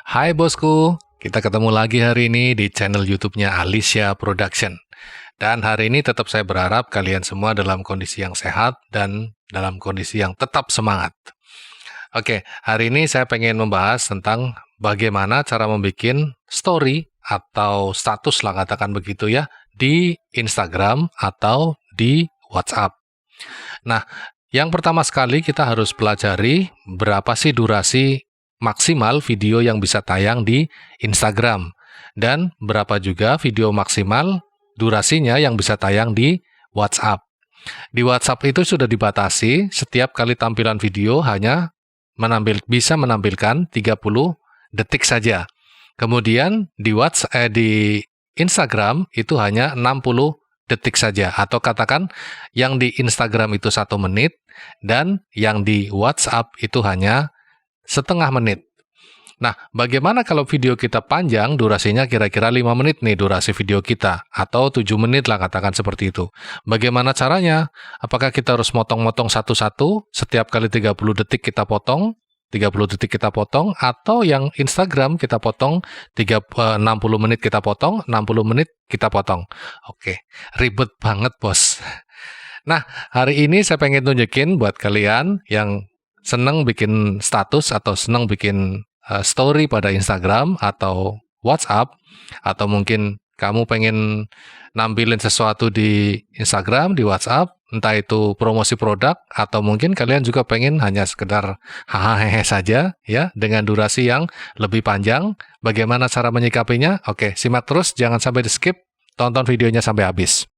Hai bosku, kita ketemu lagi hari ini di channel YouTube-nya Alicia Production. Dan hari ini tetap saya berharap kalian semua dalam kondisi yang sehat dan dalam kondisi yang tetap semangat. Oke, hari ini saya pengen membahas tentang bagaimana cara membuat story atau status lah katakan begitu ya, di Instagram atau di WhatsApp. Nah, yang pertama sekali kita harus pelajari berapa sih durasi maksimal video yang bisa tayang di Instagram dan berapa juga video maksimal durasinya yang bisa tayang di WhatsApp. Di WhatsApp itu sudah dibatasi setiap kali tampilan video hanya bisa menampilkan 30 detik saja. Kemudian di Instagram itu hanya 60 detik saja, atau katakan yang di Instagram itu 1 menit dan yang di WhatsApp itu hanya setengah menit. Nah, bagaimana kalau video kita panjang, durasinya kira-kira 5 menit nih durasi video kita, atau 7 menit lah katakan seperti itu. Bagaimana caranya? Apakah kita harus motong-motong satu-satu, setiap kali 30 detik kita potong, 30 detik kita potong, atau yang Instagram kita potong 60 menit kita potong, 60 menit kita potong. Oke, ribet banget bos. Nah, hari ini saya pengen tunjukin buat kalian yang seneng bikin status atau seneng bikin story pada Instagram atau WhatsApp, atau mungkin kamu pengen nampilin sesuatu di Instagram, di WhatsApp, entah itu promosi produk, atau mungkin kalian juga pengen hanya sekedar hahaha saja ya, dengan durasi yang lebih panjang. Bagaimana cara menyikapinya? Oke, simak terus, jangan sampai di skip, tonton videonya sampai habis.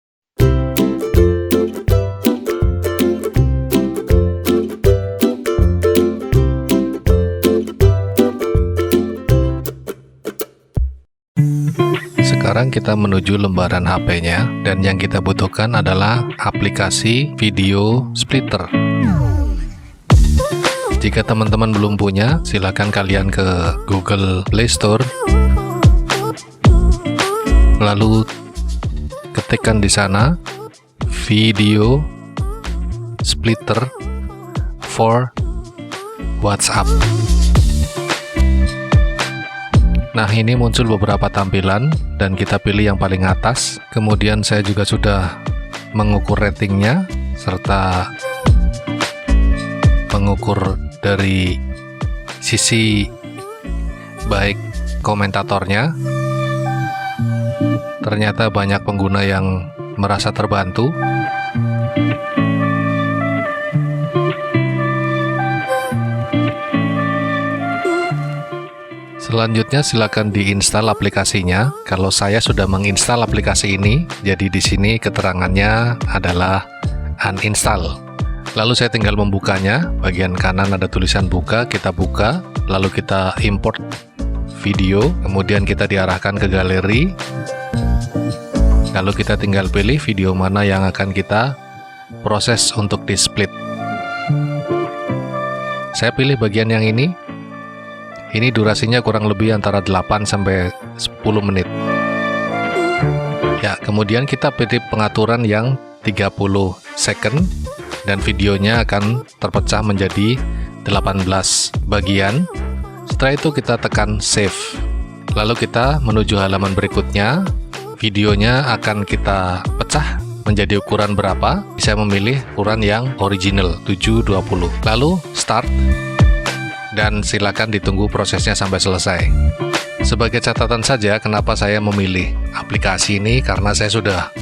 Sekarang kita menuju lembaran HP-nya, dan yang kita butuhkan adalah aplikasi video splitter. Jika teman-teman belum punya, silakan kalian ke Google Play Store, lalu ketikkan di sana video splitter for WhatsApp. Nah, ini muncul beberapa tampilan dan kita pilih yang paling atas. Kemudian saya juga sudah mengukur ratingnya serta mengukur dari sisi baik komentatornya. Ternyata banyak pengguna yang merasa terbantu. Selanjutnya silakan diinstal aplikasinya. Kalau saya sudah menginstal aplikasi ini, jadi di sini keterangannya adalah uninstall. Lalu saya tinggal membukanya. Bagian kanan ada tulisan buka, kita buka, lalu kita import video, kemudian kita diarahkan ke galeri. Lalu kita tinggal pilih video mana yang akan kita proses untuk di-split. Saya pilih bagian yang ini. Ini durasinya kurang lebih antara 8 sampai 10 menit. Ya, kemudian kita pilih pengaturan yang 30 second dan videonya akan terpecah menjadi 18 bagian. Setelah itu kita tekan save. Lalu kita menuju halaman berikutnya. Videonya akan kita pecah menjadi ukuran berapa. Bisa memilih ukuran yang original 720. Lalu start. Dan silakan ditunggu prosesnya sampai selesai. Sebagai catatan saja, kenapa saya memilih aplikasi ini, karena saya sudah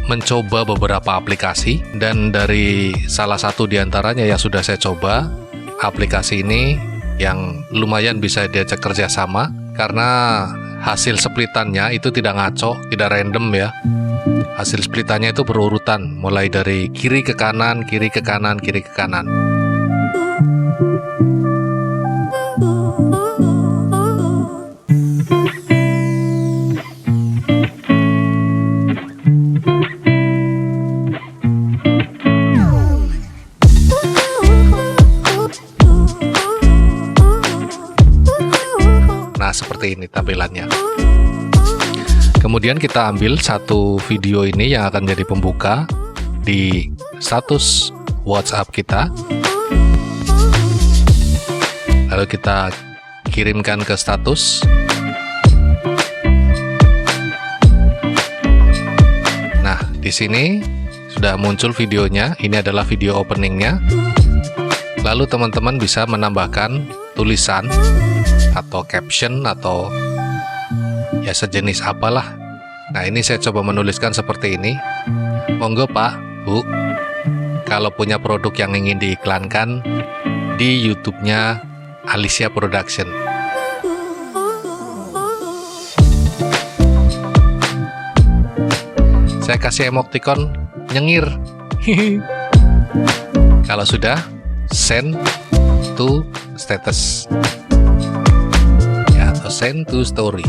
mencoba beberapa aplikasi, dan dari salah satu diantaranya yang sudah saya coba, aplikasi ini yang lumayan bisa diajak kerjasama, karena hasil splitannya itu tidak ngaco, tidak random ya. Hasil splitannya itu berurutan, mulai dari kiri ke kanan, kiri ke kanan, kiri ke kanan. Nah, seperti ini tampilannya. Kemudian kita ambil satu video ini yang akan jadi pembuka di status WhatsApp kita. Lalu kita kirimkan ke status. Nah, di sini sudah muncul videonya. Ini adalah video openingnya. Lalu teman-teman bisa menambahkan tulisan atau caption atau ya sejenis apalah. Nah, ini saya coba menuliskan seperti ini. Monggo Pak, Bu, kalau punya produk yang ingin diiklankan di YouTube-nya Alicia Production. Saya kasih emoticon nyengir. Kalau sudah, send to status. Ya, atau send to story.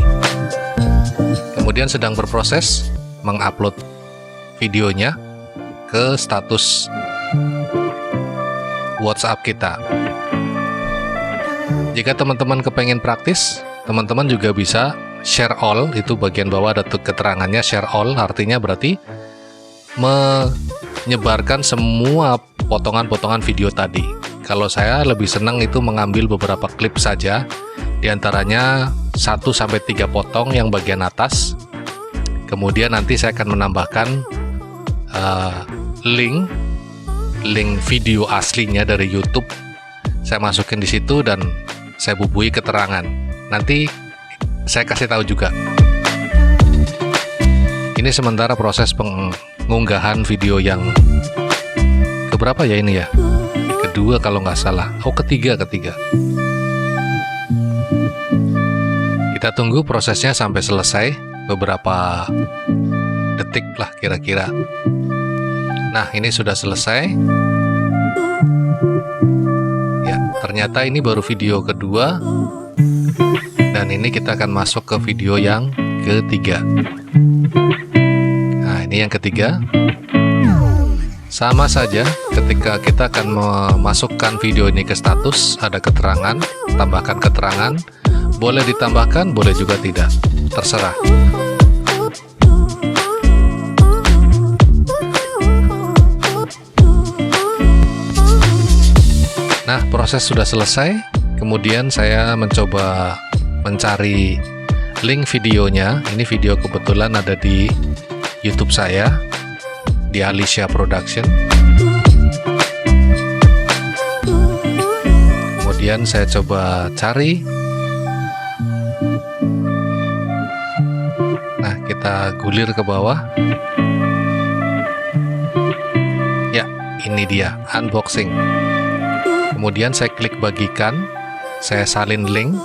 Kemudian sedang berproses mengupload videonya ke status WhatsApp kita. Jika teman-teman kepengen praktis, teman-teman juga bisa share all. Itu bagian bawah ada keterangannya, share all, artinya berarti menyebarkan semua potongan-potongan video tadi. Kalau saya lebih senang itu mengambil beberapa klip saja, diantaranya 1-3 potong yang bagian atas. Kemudian nanti saya akan menambahkan link video aslinya dari YouTube. Saya masukin di situ dan saya bubui keterangan. Nanti saya kasih tahu juga. Ini sementara proses pengunggahan video yang keberapa ya ini ya? Kedua kalau nggak salah. Oh, ketiga. Kita tunggu prosesnya sampai selesai, beberapa detik lah kira-kira. Nah, ini sudah selesai. Ya, ternyata ini baru video kedua. Dan ini kita akan masuk ke video yang ketiga. Nah, ini yang ketiga. Sama saja ketika kita akan memasukkan video ini ke status, ada keterangan, tambahkan keterangan. Boleh ditambahkan, boleh juga tidak. Terserah. Nah, proses sudah selesai. Kemudian saya mencoba mencari link videonya. Ini video kebetulan ada di YouTube saya, di Alicia Production. Kemudian saya coba cari. Nah, kita gulir ke bawah. Ya, ini dia, unboxing. Kemudian saya klik bagikan, saya salin link.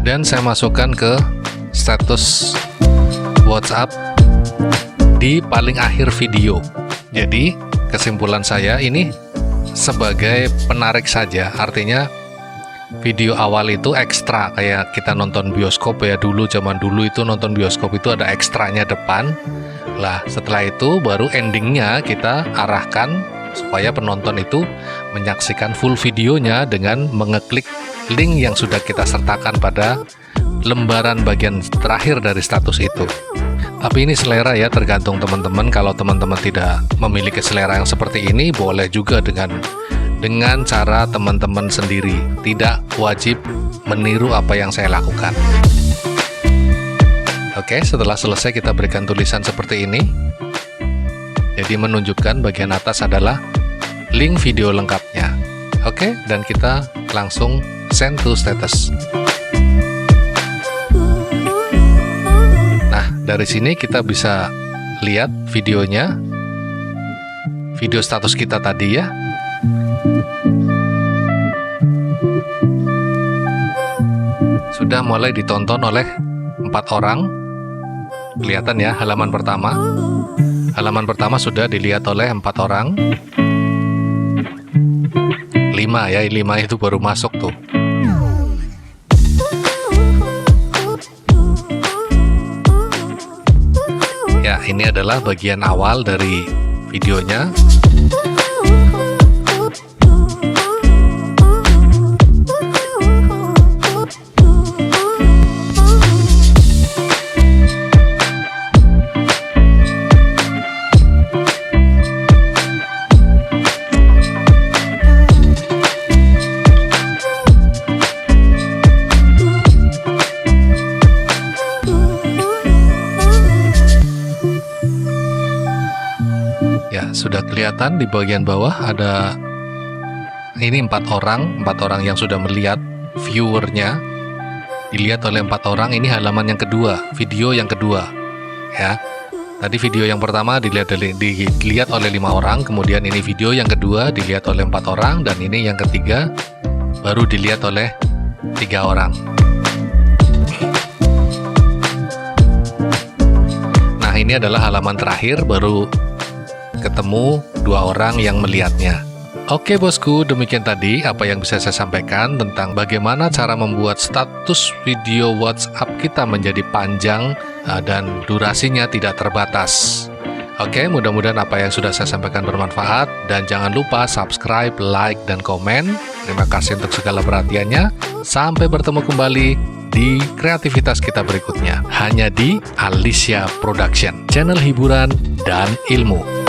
Dan saya masukkan ke status WhatsApp di paling akhir video. Jadi, kesimpulan saya ini sebagai penarik saja, artinya video awal itu ekstra, kayak kita nonton bioskop ya, zaman dulu itu nonton bioskop itu ada ekstranya depan. Lah, setelah itu baru endingnya kita arahkan supaya penonton itu menyaksikan full videonya dengan mengeklik link yang sudah kita sertakan pada lembaran bagian terakhir dari status itu. Tapi ini selera ya, tergantung teman-teman. Kalau teman-teman tidak memiliki selera yang seperti ini, boleh juga dengan cara teman-teman sendiri. Tidak wajib meniru apa yang saya lakukan. Oke, setelah selesai kita berikan tulisan seperti ini. Jadi menunjukkan bagian atas adalah link video lengkapnya. Oke, dan kita langsung send to status. Nah, dari sini kita bisa lihat videonya, video status kita tadi ya. Sudah mulai ditonton oleh 4 orang. Kelihatan ya, halaman pertama. Halaman pertama sudah dilihat oleh 4 orang. 5 ya, 5 itu baru masuk tuh. Ya, ini adalah bagian awal dari videonya. Ya, sudah kelihatan di bagian bawah ada ini 4 orang yang sudah melihat viewernya. Dilihat oleh 4 orang, ini halaman yang kedua, video yang kedua. Ya. Tadi video yang pertama dilihat oleh 5 orang, kemudian ini video yang kedua dilihat oleh 4 orang, dan ini yang ketiga baru dilihat oleh 3 orang. Nah, ini adalah halaman terakhir, baru ketemu 2 orang yang melihatnya. Oke bosku, demikian tadi apa yang bisa saya sampaikan tentang bagaimana cara membuat status video WhatsApp kita menjadi panjang dan durasinya tidak terbatas. Oke, mudah-mudahan apa yang sudah saya sampaikan bermanfaat, dan jangan lupa subscribe, like, dan komen. Terima kasih untuk segala perhatiannya. Sampai bertemu kembali di kreativitas kita berikutnya, hanya di Alicia Production, channel hiburan dan ilmu.